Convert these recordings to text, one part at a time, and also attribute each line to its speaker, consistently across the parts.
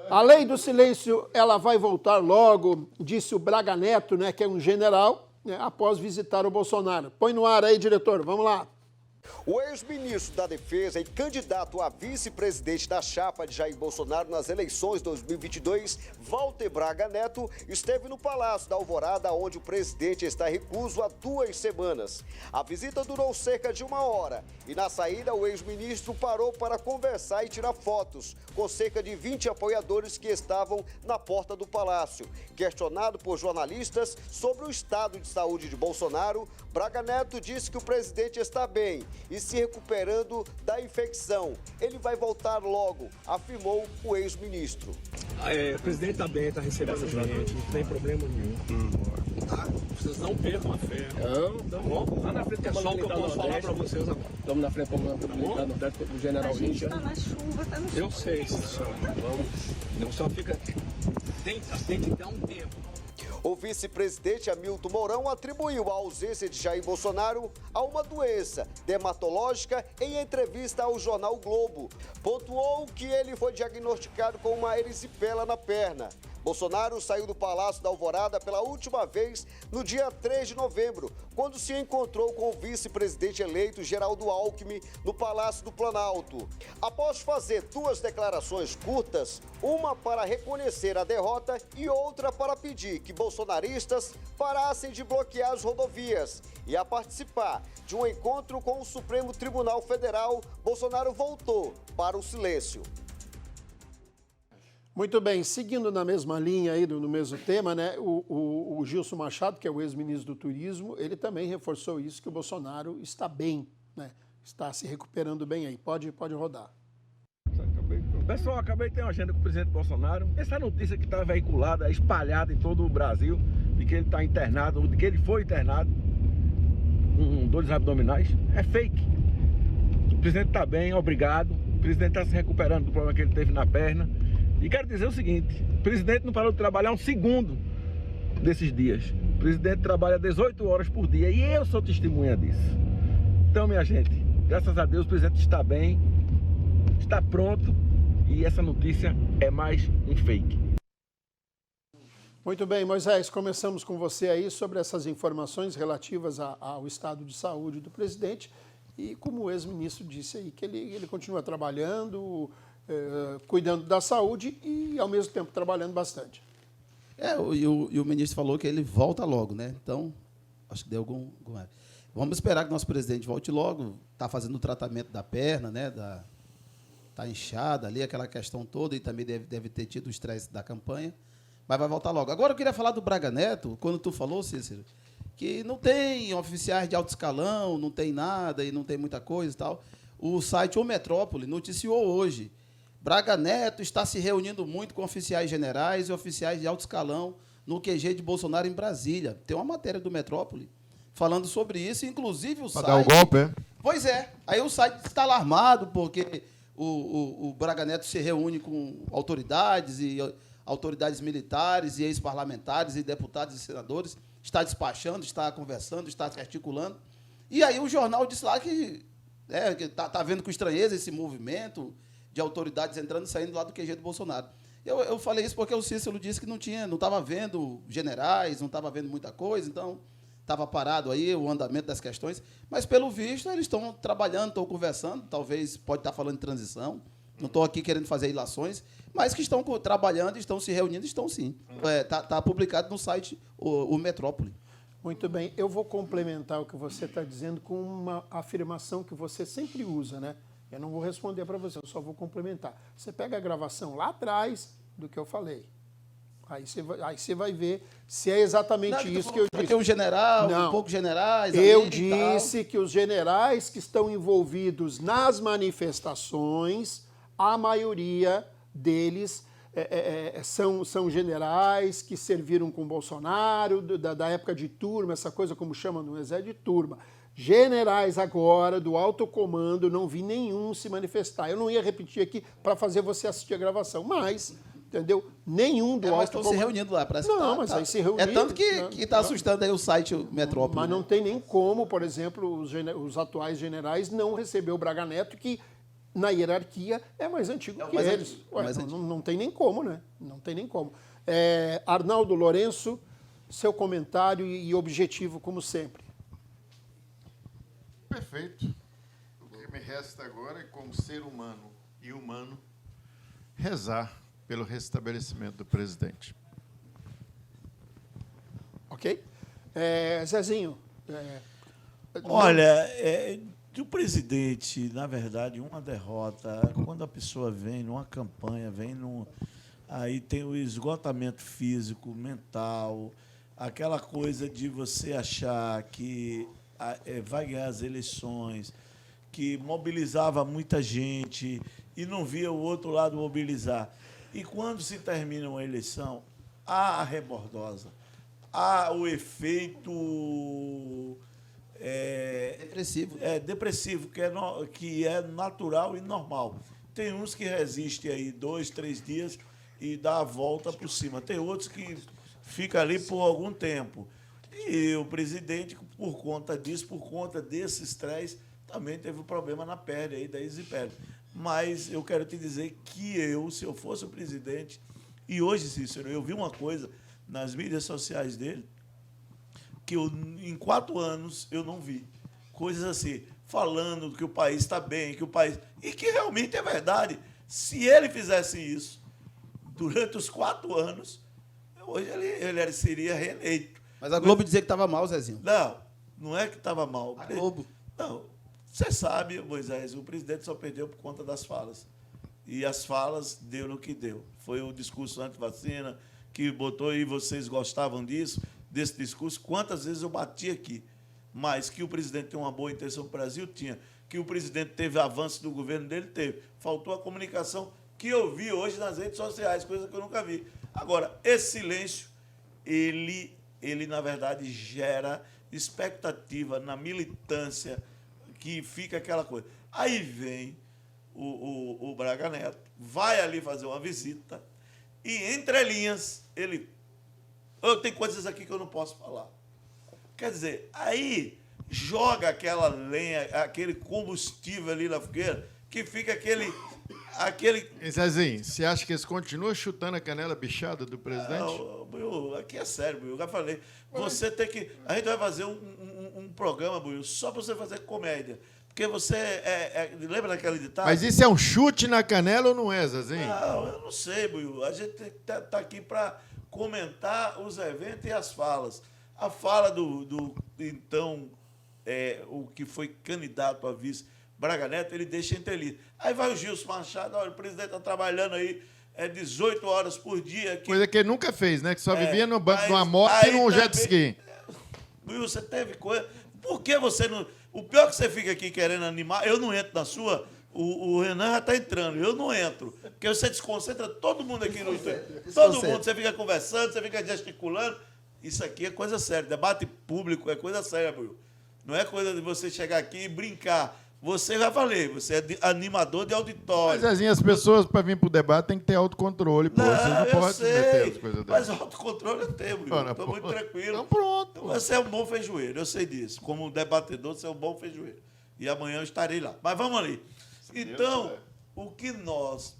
Speaker 1: A lei do silêncio, ela vai voltar logo, disse o Braga Neto, né, que é um general, né, após visitar o Bolsonaro. Põe no ar aí, diretor, vamos lá.
Speaker 2: O ex-ministro da Defesa e candidato a vice-presidente da chapa de Jair Bolsonaro nas eleições 2022, Walter Braga Neto, esteve no Palácio da Alvorada, onde o presidente está recluso há 2 semanas. A visita durou cerca de 1 hora e, na saída, o ex-ministro parou para conversar e tirar fotos com cerca de 20 apoiadores que estavam na porta do palácio. Questionado por jornalistas sobre o estado de saúde de Bolsonaro, Braga Neto disse que o presidente está bem e se recuperando da infecção. Ele vai voltar logo, afirmou o ex-ministro.
Speaker 3: O presidente está bem, está recebendo a gente, não tem problema nenhum. Tá? Vocês não percam a fé. Não, lá na frente é só o que eu posso falar para vocês agora. Estamos na frente do general Índia.
Speaker 4: Está na chuva, está no chuva.
Speaker 3: Eu sei, senhor. Vamos. Só fica. Tem que dar um tempo.
Speaker 2: O vice-presidente Hamilton Mourão atribuiu a ausência de Jair Bolsonaro a uma doença dermatológica em entrevista ao jornal o Globo. Pontuou que ele foi diagnosticado com uma erisipela na perna. Bolsonaro saiu do Palácio da Alvorada pela última vez no dia 3 de novembro, quando se encontrou com o vice-presidente eleito Geraldo Alckmin no Palácio do Planalto. Após fazer 2 declarações curtas, uma para reconhecer a derrota e outra para pedir que bolsonaristas parassem de bloquear as rodovias e a participar de um encontro com o Supremo Tribunal Federal, Bolsonaro voltou para o silêncio.
Speaker 1: Muito bem, seguindo na mesma linha aí, no mesmo tema, né, o Gilson Machado, que é o ex-ministro do Turismo, ele também reforçou isso, que o Bolsonaro está bem, né, está se recuperando bem aí. Pode rodar.
Speaker 3: Pessoal, acabei de ter uma agenda com o presidente Bolsonaro. Essa notícia que está veiculada, espalhada em todo o Brasil, de que ele está internado, de que ele foi internado com dores abdominais, é fake. O presidente está bem, obrigado. O presidente está se recuperando do problema que ele teve na perna. E quero dizer o seguinte, o presidente não parou de trabalhar um segundo desses dias. O presidente trabalha 18 horas por dia e eu sou testemunha disso. Então, minha gente, graças a Deus o presidente está bem, está pronto e essa notícia é mais um fake.
Speaker 1: Muito bem, Moisés, começamos com você aí sobre essas informações relativas ao estado de saúde do presidente e como o ex-ministro disse aí, que ele continua trabalhando, cuidando da saúde e, ao mesmo tempo, trabalhando bastante.
Speaker 5: E o ministro falou que ele volta logo, né? Então, acho que deu algum... Vamos esperar que nosso presidente volte logo. Está fazendo o tratamento da perna, né? Está inchada ali, aquela questão toda, e também deve ter tido o estresse da campanha, mas vai voltar logo. Agora, eu queria falar do Braga Neto, quando tu falou, Cícero, que não tem oficiais de alto escalão, não tem nada, e não tem muita coisa e tal. O site O Metrópole noticiou hoje: Braga Neto está se reunindo muito com oficiais generais e oficiais de alto escalão no QG de Bolsonaro em Brasília. Tem uma matéria do Metrópole falando sobre isso, inclusive o site...
Speaker 6: Para dar o golpe, é?
Speaker 5: Pois é. Aí o site está alarmado porque o Braga Neto se reúne com autoridades militares e ex-parlamentares e deputados e senadores, está despachando, está conversando, está articulando. E aí o jornal disse lá que está vendo com estranheza esse movimento de autoridades entrando e saindo lá do QG do Bolsonaro. Eu falei isso porque o Cícero disse que não estava vendo generais, não estava vendo muita coisa, então estava parado aí o andamento das questões, mas, pelo visto, eles estão trabalhando, estão conversando, talvez pode estar falando de transição, não estou aqui querendo fazer ilações, mas que estão trabalhando, estão se reunindo, estão sim. Está publicado no site o Metrópole.
Speaker 1: Muito bem, eu vou complementar o que você está dizendo com uma afirmação que você sempre usa, né? Eu não vou responder para você, eu só vou complementar. Você pega a gravação lá atrás do que eu falei. Aí você vai ver se é exatamente isso que eu disse.
Speaker 5: Porque o general,
Speaker 1: não,
Speaker 5: um pouco generais...
Speaker 1: Eu disse que os generais que estão envolvidos nas manifestações, a maioria deles são generais que serviram com Bolsonaro, da época de turma, essa coisa como chama no exército de turma. Generais agora, do alto comando, não vi nenhum se manifestar. Eu não ia repetir aqui para fazer você assistir a gravação, mas, entendeu? Nenhum do alto comando... Mas
Speaker 5: estão se reunindo lá, parece
Speaker 1: não, mas aí se reuniram...
Speaker 5: É tanto que está assustando aí o site Metrópole.
Speaker 1: Mas não tem nem como, por exemplo, os atuais generais não receber o Braga Neto, que na hierarquia, é mais antigo que
Speaker 5: mais
Speaker 1: eles.
Speaker 5: antigo,
Speaker 1: Ué,
Speaker 5: mais
Speaker 1: então
Speaker 5: antigo.
Speaker 1: não tem nem como, né? Não tem nem como. Arnaldo Lourenço, seu comentário e objetivo, como sempre.
Speaker 4: Perfeito. O que me resta agora é, como ser humano e humano, rezar pelo restabelecimento do presidente.
Speaker 1: Ok? Zezinho.
Speaker 6: Olha, do presidente, na verdade, uma derrota, quando a pessoa vem numa campanha, aí tem o esgotamento físico, mental, aquela coisa de você achar que vai ganhar as eleições, que mobilizava muita gente e não via o outro lado mobilizar. E quando se termina uma eleição, há a rebordosa, há o efeito
Speaker 5: Depressivo.
Speaker 6: que é natural e normal. Tem uns que resistem aí 2, 3 dias e dá a volta por cima. Tem outros que ficam ali por algum tempo. E o presidente, por conta disso, por conta desse estresse, também teve um problema na pele aí da Isipele. Mas eu quero te dizer que se eu fosse o presidente, e hoje, Cícero, eu vi uma coisa nas mídias sociais dele, que em 4 anos eu não vi. Coisas assim, falando que o país está bem, e que realmente é verdade. Se ele fizesse isso durante os 4 anos, hoje ele seria reeleito.
Speaker 5: Mas a Globo dizia que estava mal, Zezinho.
Speaker 6: Não é que estava mal.
Speaker 5: A Globo.
Speaker 6: Não, você sabe, Moisés, o presidente só perdeu por conta das falas. E as falas deu no que deu. Foi o discurso anti-vacina que botou, e vocês gostavam desse discurso. Quantas vezes eu bati aqui? Mas que o presidente tem uma boa intenção para o Brasil, tinha. Que o presidente teve avanço do governo dele, teve. Faltou a comunicação que eu vi hoje nas redes sociais, coisa que eu nunca vi. Agora, esse silêncio, ele na verdade, gera expectativa na militância, que fica aquela coisa. Aí vem o Braga Neto, vai ali fazer uma visita, e, entre linhas, tem coisas aqui que eu não posso falar. Quer dizer, aí joga aquela lenha, aquele combustível ali na fogueira, que fica aquele...
Speaker 4: E Zezinho, você acha que eles continuam chutando a canela bichada do presidente?
Speaker 6: Não, Buiu, aqui é sério, Buiu. Eu já falei. Você tem que... A gente vai fazer um programa, Buiu, só para você fazer comédia. Porque você... lembra daquele ditado?
Speaker 4: Mas isso é um chute na canela ou não é, Zezinho?
Speaker 6: Não, eu não sei, Buiu. A gente tá aqui para comentar os eventos e as falas. A fala então, o que foi candidato a vice, Braga Neto, ele deixa entrelido. Aí vai o Gilson Machado, olha, o presidente está trabalhando aí 18 horas por dia.
Speaker 4: Coisa que ele nunca fez, né? Que só vivia no banco de uma moto e num jet ski.
Speaker 6: Will, você teve coisa... Por que você não... O pior é que você fica aqui querendo animar, eu não entro na sua... O Renan já está entrando, eu não entro. Porque você desconcentra todo mundo aqui no estúdio. Todo mundo, você fica conversando, você fica gesticulando. Isso aqui é coisa séria. Debate público é coisa séria, Will. Não é coisa de você chegar aqui e brincar. Você, já falei, você é animador de auditório.
Speaker 4: Mas, Zezinho, as pessoas, para vir para o debate, têm que ter autocontrole. Pô. Vocês não podem se meter as coisas
Speaker 6: mas
Speaker 4: dessas.
Speaker 6: autocontrole eu tenho, estou muito tranquilo.
Speaker 4: Então pronto.
Speaker 6: Você é um bom feijoeiro, eu sei disso. Como debatedor, você é um bom feijoeiro. E amanhã eu estarei lá. Mas vamos ali. Então, o que nós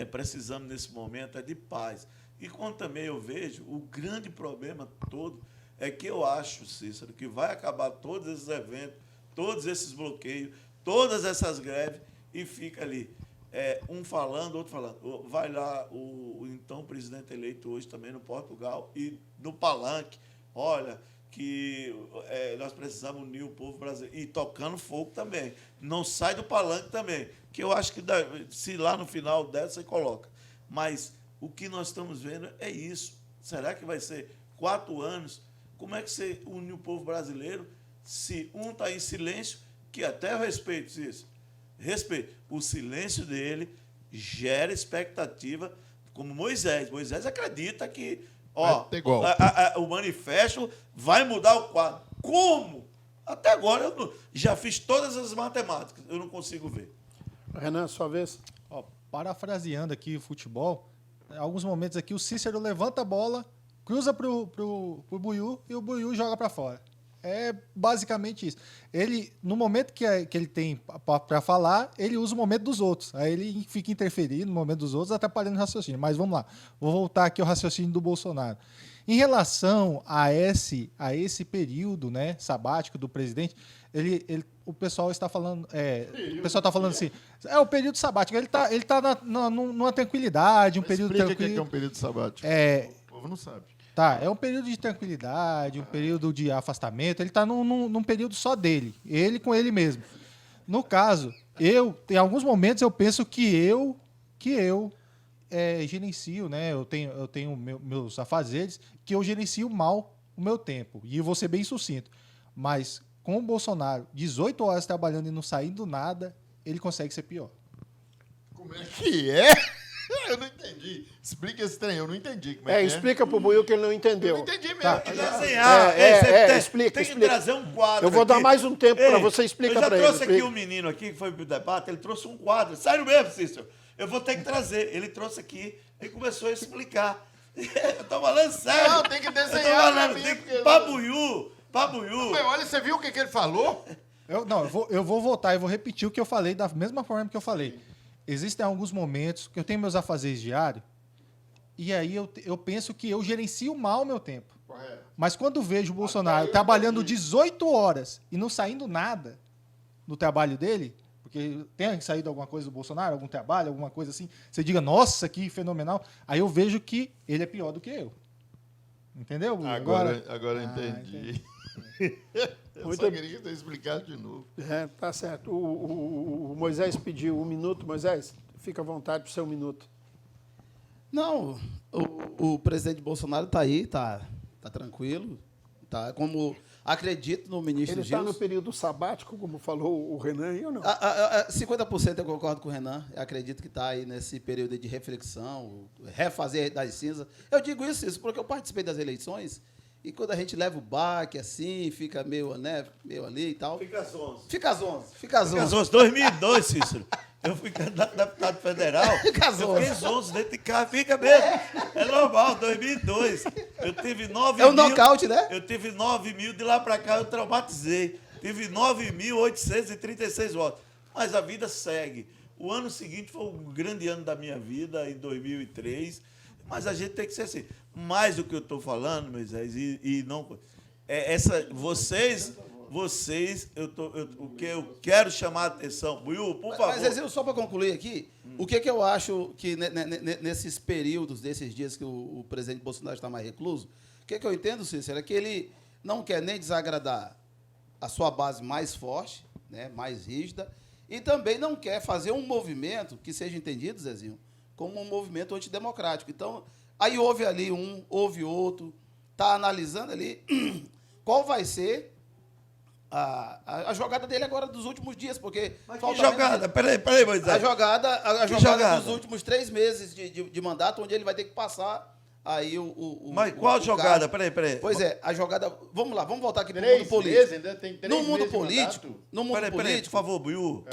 Speaker 6: precisamos nesse momento é de paz. E quando também eu vejo, o grande problema todo é que eu acho, Cícero, que vai acabar todos esses eventos, todos esses bloqueios, todas essas greves, e fica ali, um falando, outro falando. Vai lá o então presidente eleito hoje também no Portugal, e no Palanque, olha, que nós precisamos unir o povo brasileiro, e tocando fogo também. Não sai do Palanque também, que eu acho que se lá no final der, você coloca. Mas o que nós estamos vendo é isso. Será que vai ser 4 anos? Como é que você une o povo brasileiro se um está em silêncio, que até eu respeito isso? Respeito. O silêncio dele gera expectativa, como Moisés. Moisés acredita que o manifesto vai mudar o quadro. Como? Até agora eu já fiz todas as matemáticas, eu não consigo ver.
Speaker 1: Renan, sua vez.
Speaker 7: Parafraseando aqui o futebol, em alguns momentos aqui o Cícero levanta a bola, cruza pro Buiú e o Buiú joga para fora. É basicamente isso. Ele, no momento que ele tem para falar, ele usa o momento dos outros. Aí ele fica interferindo no momento dos outros, atrapalhando o raciocínio. Mas vamos lá. Vou voltar aqui ao raciocínio do Bolsonaro. Em relação a esse período, né, sabático do presidente, o pessoal está falando, o pessoal está falando assim, o período sabático, ele tá numa tranquilidade, período
Speaker 4: Explica
Speaker 7: tranquilo.
Speaker 4: o que é um período sabático. O povo não sabe.
Speaker 7: Tá, é um período de tranquilidade, um período de afastamento. Ele está num período só dele, ele com ele mesmo. No caso, em alguns momentos eu penso que eu gerencio, né? Eu tenho meus afazeres, que eu gerencio mal o meu tempo. E eu vou ser bem sucinto. Mas com o Bolsonaro, 18 horas trabalhando e não saindo nada, ele consegue ser pior.
Speaker 4: Como é que é? Eu não entendi. Explica esse trem, eu não entendi. Como é que
Speaker 1: Explica pro Buiu que ele não entendeu.
Speaker 4: Eu não entendi mesmo.
Speaker 1: Tá.
Speaker 6: Tem que desenhar.
Speaker 1: Explica.
Speaker 6: Tem que trazer um quadro.
Speaker 1: Eu vou dar
Speaker 6: aqui.
Speaker 1: mais um tempo para você explicar para ele.
Speaker 6: Eu já trouxe aqui um menino aqui que foi pro debate, ele trouxe um quadro. Sério mesmo, Cícero. Eu vou ter que trazer. Ele trouxe aqui e começou a explicar. Eu tô falando sério.
Speaker 4: Não, tem que desenhar
Speaker 6: Eu tô falando,
Speaker 4: pra mim,
Speaker 6: tem
Speaker 4: porque-
Speaker 6: Pabuiú.
Speaker 4: Mas olha, você viu o que ele falou?
Speaker 7: Eu vou voltar e vou repetir o que eu falei da mesma forma que eu falei. Existem alguns momentos que eu tenho meus afazeres diários e aí eu penso que eu gerencio mal o meu tempo.
Speaker 4: Correto.
Speaker 7: Mas quando vejo o Bolsonaro trabalhando 18 horas e não saindo nada no trabalho dele, porque tem saído alguma coisa do Bolsonaro, algum trabalho, alguma coisa assim, você diga, nossa, que fenomenal, aí eu vejo que ele é pior do que eu. Entendeu?
Speaker 4: Agora eu entendi. Eu só queria ter explicado de novo.
Speaker 1: Tá certo. O Moisés pediu 1 minuto. Moisés, fica à vontade para o seu minuto.
Speaker 5: Não, o presidente Bolsonaro está aí, tá tranquilo. Tá, como acredito no ministro
Speaker 1: Ele está
Speaker 5: Gilson.
Speaker 1: no período sabático, como falou o Renan, aí ou não?
Speaker 5: 50% eu concordo com o Renan. Eu acredito que está aí nesse período de reflexão, refazer das cinzas. Eu digo isso porque eu participei das eleições e quando a gente leva o baque assim, fica meio, né, meio ali e tal.
Speaker 6: Fica zonzo.
Speaker 5: Fica zonzo.
Speaker 6: 2002, Cícero. Eu fui candidato a deputado federal.
Speaker 5: Fica
Speaker 6: Eu
Speaker 5: zonzo.
Speaker 6: fiquei zonzo dentro de casa. Fica mesmo. É normal, 2002. Eu tive 9
Speaker 5: É um
Speaker 6: mil...
Speaker 5: nocaute, né?
Speaker 6: Eu tive 9 mil, de lá para cá eu traumatizei. Tive 9.836 votos. Mas a vida segue. O ano seguinte foi um grande ano da minha vida, em 2003. Mas a gente tem que ser assim. Mais do que eu estou falando, Moisés, e não... Vocês, o que eu quero chamar a atenção... Buiu, por favor.
Speaker 5: Mas, Zezinho, só para concluir aqui, o que eu acho que nesses períodos, desses dias que o presidente Bolsonaro está mais recluso, o que eu entendo, Cícero, é que ele não quer nem desagradar a sua base mais forte, né, mais rígida, e também não quer fazer um movimento que seja entendido, Zezinho, como um movimento antidemocrático. Então, aí houve ali um, houve outro, está analisando ali qual vai ser a jogada dele agora dos últimos dias, porque...
Speaker 6: Mas que jogada? Peraí, Moisés.
Speaker 5: A jogada
Speaker 6: jogada?
Speaker 5: dos últimos 3 meses de mandato, onde ele vai ter que passar aí
Speaker 6: Mas qual jogada?
Speaker 5: cargo.
Speaker 6: Peraí.
Speaker 5: Pois é, a jogada... Vamos lá, vamos voltar aqui para o
Speaker 4: 3
Speaker 5: mundo político.
Speaker 4: meses, ainda tem 3
Speaker 5: No mundo
Speaker 4: meses de
Speaker 5: político,
Speaker 4: mandato?
Speaker 5: no mundo
Speaker 6: Peraí, por
Speaker 5: político,
Speaker 6: favor, Buiu.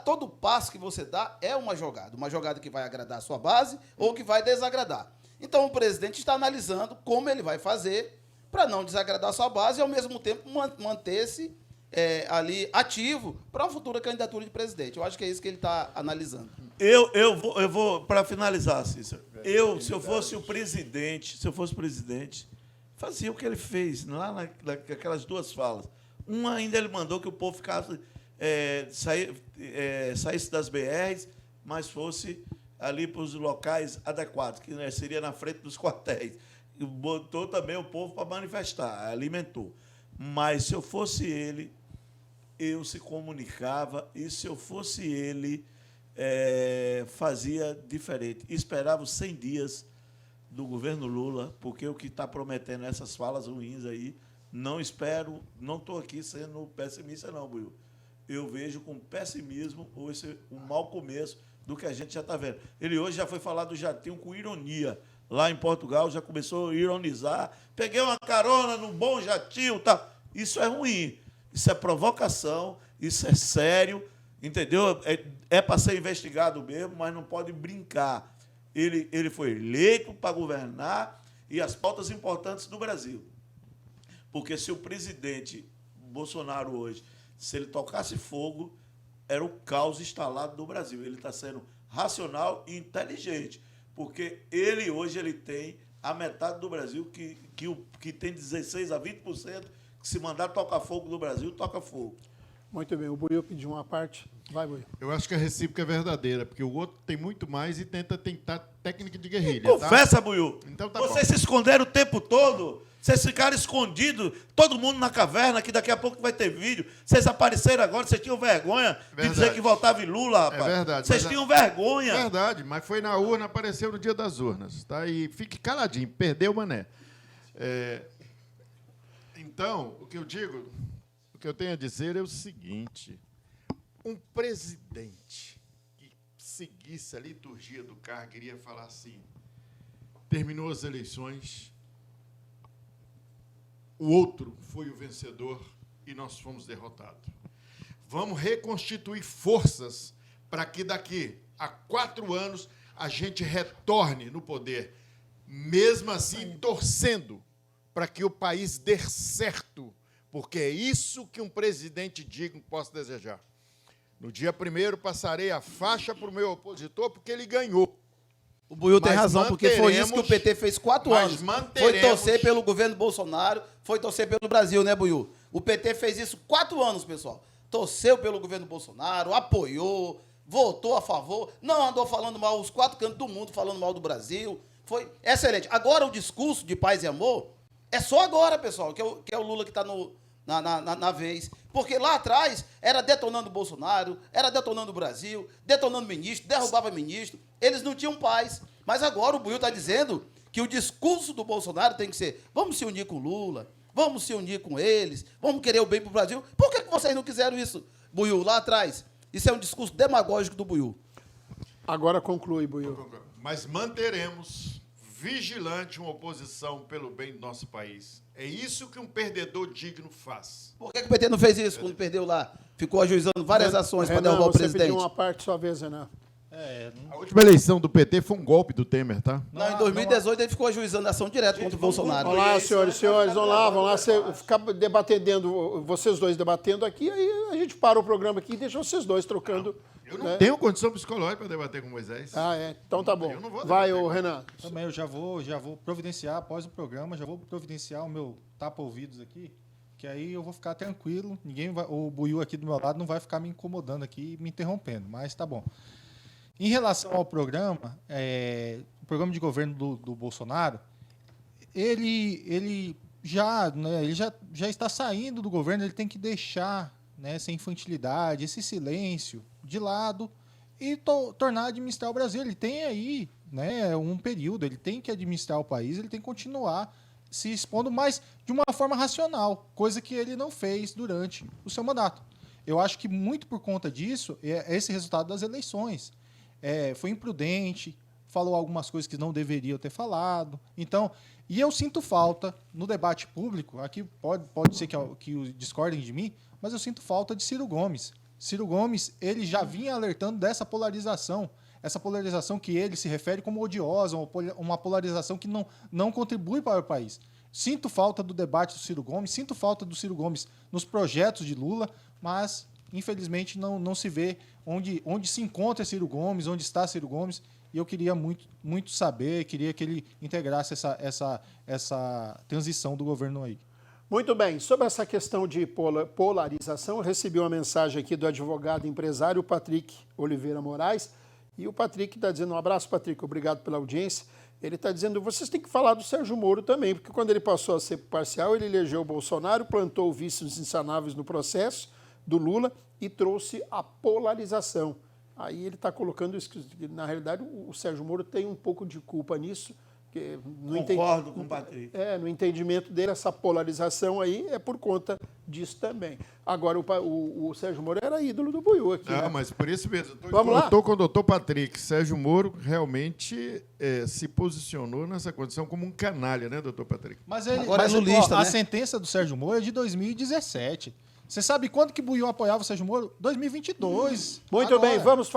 Speaker 5: todo passo que você dá é uma jogada que vai agradar a sua base ou que vai desagradar. Então, o presidente está analisando como ele vai fazer para não desagradar a sua base e, ao mesmo tempo, manter-se ali ativo para uma futura candidatura de presidente. Eu acho que é isso que ele está analisando.
Speaker 6: Eu vou para finalizar, Cícero. Se eu fosse presidente, fazia o que ele fez lá naquelas 2 falas. Uma ainda ele mandou que o povo ficasse, saísse das BRs, mas fosse ali para os locais adequados, que seria na frente dos quartéis. E botou também o povo para manifestar, alimentou. Mas se eu fosse ele, eu se comunicava, e se eu fosse ele, fazia diferente. Esperava os 100 dias do governo Lula, porque o que está prometendo essas falas ruins aí, não espero, não estou aqui sendo pessimista, não, Buiu. Eu vejo com pessimismo um mau começo do que a gente já está vendo. Ele hoje já foi falar do jatinho com ironia. Lá em Portugal já começou a ironizar. Peguei uma carona num bom jatinho, tá? Isso é ruim. Isso é provocação, isso é sério, entendeu? É para ser investigado mesmo, mas não pode brincar. Ele foi eleito para governar e as pautas importantes do Brasil. Porque se o presidente Bolsonaro hoje, se ele tocasse fogo, era o caos instalado no Brasil. Ele está sendo racional e inteligente, porque ele hoje ele tem a metade do Brasil que tem 16% a 20%, que se mandar tocar fogo no Brasil, toca fogo.
Speaker 1: Muito bem, o Buiu pediu uma parte. Vai, Buiu.
Speaker 4: Eu acho que a recíproca é verdadeira, porque o outro tem muito mais e tenta tentar técnica de guerrilha.
Speaker 6: Confessa,
Speaker 4: tá?
Speaker 6: Buiu.
Speaker 4: Então tá
Speaker 6: Vocês
Speaker 4: bom.
Speaker 6: se esconderam o tempo todo. Vocês ficaram escondidos, todo mundo na caverna, que daqui a pouco vai ter vídeo. Vocês apareceram agora, vocês tinham vergonha de dizer que votava em Lula, rapaz.
Speaker 4: É verdade.
Speaker 6: Vocês tinham vergonha.
Speaker 4: É verdade, mas foi na urna, apareceu no dia das urnas. Tá? E fique caladinho, perdeu o mané. Então, o que eu tenho a dizer é o seguinte: um presidente que seguisse a liturgia do cargo iria falar assim: terminou as eleições, o outro foi o vencedor e nós fomos derrotados. Vamos reconstituir forças para que daqui a 4 anos a gente retorne no poder, mesmo assim torcendo para que o país dê certo, porque é isso que um presidente digno possa desejar. No dia 1º, passarei a faixa para o meu opositor, porque ele ganhou.
Speaker 5: O Buiu tem
Speaker 4: Mas
Speaker 5: razão, porque foi isso que o
Speaker 4: manteremos-
Speaker 5: PT fez 4
Speaker 4: mas
Speaker 5: anos. Foi
Speaker 4: manteremos-
Speaker 5: torcer pelo governo Bolsonaro, foi torcer pelo Brasil, né, Buiu? O PT fez isso 4 anos, pessoal. Torceu pelo governo Bolsonaro, apoiou, votou a favor, não andou falando mal, os 4 cantos do mundo falando mal do Brasil. Foi excelente. Agora, o discurso de paz e amor é só agora, pessoal, que é o Lula que está na vez. Porque lá atrás era detonando o Bolsonaro, era detonando o Brasil, detonando o ministro, derrubava ministro. Eles não tinham paz. Mas agora o Buiu está dizendo que o discurso do Bolsonaro tem que ser: vamos se unir com o Lula, vamos se unir com eles, vamos querer o bem para o Brasil. Por que vocês não quiseram isso, Buiu, lá atrás? Isso é um discurso demagógico do Buiu.
Speaker 1: Agora conclui, Buiu.
Speaker 4: Mas manteremos vigilante uma oposição pelo bem do nosso país. É isso que um perdedor digno faz.
Speaker 5: Por que o PT não fez isso quando perdeu lá? Ficou ajuizando várias ações para
Speaker 1: Renan,
Speaker 5: derrubar o
Speaker 1: você
Speaker 5: presidente.
Speaker 1: pediu uma parte, sua vez, Renan.
Speaker 4: A última eleição do PT foi um golpe do Temer, tá?
Speaker 5: Não, em 2018 ele ficou ajuizando ação direta contra o Bolsonaro.
Speaker 1: Vamos lá, senhores, vamos lá. Você ficar debatendo, vocês dois debatendo aqui, aí a gente para o programa aqui e deixa vocês dois trocando.
Speaker 4: Eu não
Speaker 1: né?
Speaker 4: tenho condição psicológica para debater com Moisés.
Speaker 1: Ah, é. Então tá bom.
Speaker 4: Eu não vou
Speaker 1: Vai,
Speaker 4: debater.
Speaker 1: ô Renan.
Speaker 7: Também eu já vou providenciar, após o programa, já vou providenciar o meu tapa-ouvidos aqui, que aí eu vou ficar tranquilo, o Buiu aqui do meu lado não vai ficar me incomodando aqui, me interrompendo, mas tá bom. Em relação ao programa, o programa de governo do Bolsonaro, ele já está saindo do governo, ele tem que deixar, né, essa infantilidade, esse silêncio de lado e tornar a administrar o Brasil. Ele tem aí, né, um período, ele tem que administrar o país, ele tem que continuar se expondo, mas de uma forma racional, coisa que ele não fez durante o seu mandato. Eu acho que muito por conta disso é esse resultado das eleições. Foi imprudente, falou algumas coisas que não deveria ter falado. Então, e eu sinto falta no debate público, aqui pode ser que discordem de mim, mas eu sinto falta de Ciro Gomes. Ciro Gomes, ele já vinha alertando dessa polarização, essa polarização que ele se refere como odiosa, uma polarização que não contribui para o país. Sinto falta do debate do Ciro Gomes, sinto falta do Ciro Gomes nos projetos de Lula, mas, infelizmente, não se vê onde se encontra Ciro Gomes, onde está Ciro Gomes, e eu queria muito saber, queria que ele integrasse essa transição do governo aí.
Speaker 1: Muito bem. Sobre essa questão de polarização, eu recebi uma mensagem aqui do advogado empresário Patrick Oliveira Moraes, e o Patrick está dizendo: um abraço, Patrick, obrigado pela audiência. Ele está dizendo: vocês têm que falar do Sérgio Moro também, porque quando ele passou a ser parcial, ele elegeu o Bolsonaro, plantou vícios insanáveis no processo do Lula e trouxe a polarização. Aí ele está colocando isso, que na realidade o Sérgio Moro tem um pouco de culpa nisso. Que
Speaker 6: Concordo com o Patrick.
Speaker 1: no entendimento dele, essa polarização aí é por conta disso também. Agora, o Sérgio Moro era ídolo do Buiu aqui.
Speaker 4: Não,
Speaker 1: né?
Speaker 4: mas por isso mesmo.
Speaker 1: Vamos lá?
Speaker 4: Estou com o doutor Patrick. Sérgio Moro realmente se posicionou nessa condição como um canalha, né, doutor Patrick?
Speaker 7: Mas
Speaker 5: Agora é lulista,
Speaker 7: a
Speaker 5: né?
Speaker 7: sentença do Sérgio Moro é de 2017. Você sabe quando que Buiu apoiava o Sérgio Moro? 2022.
Speaker 1: Muito bem,
Speaker 7: Agora.
Speaker 1: vamos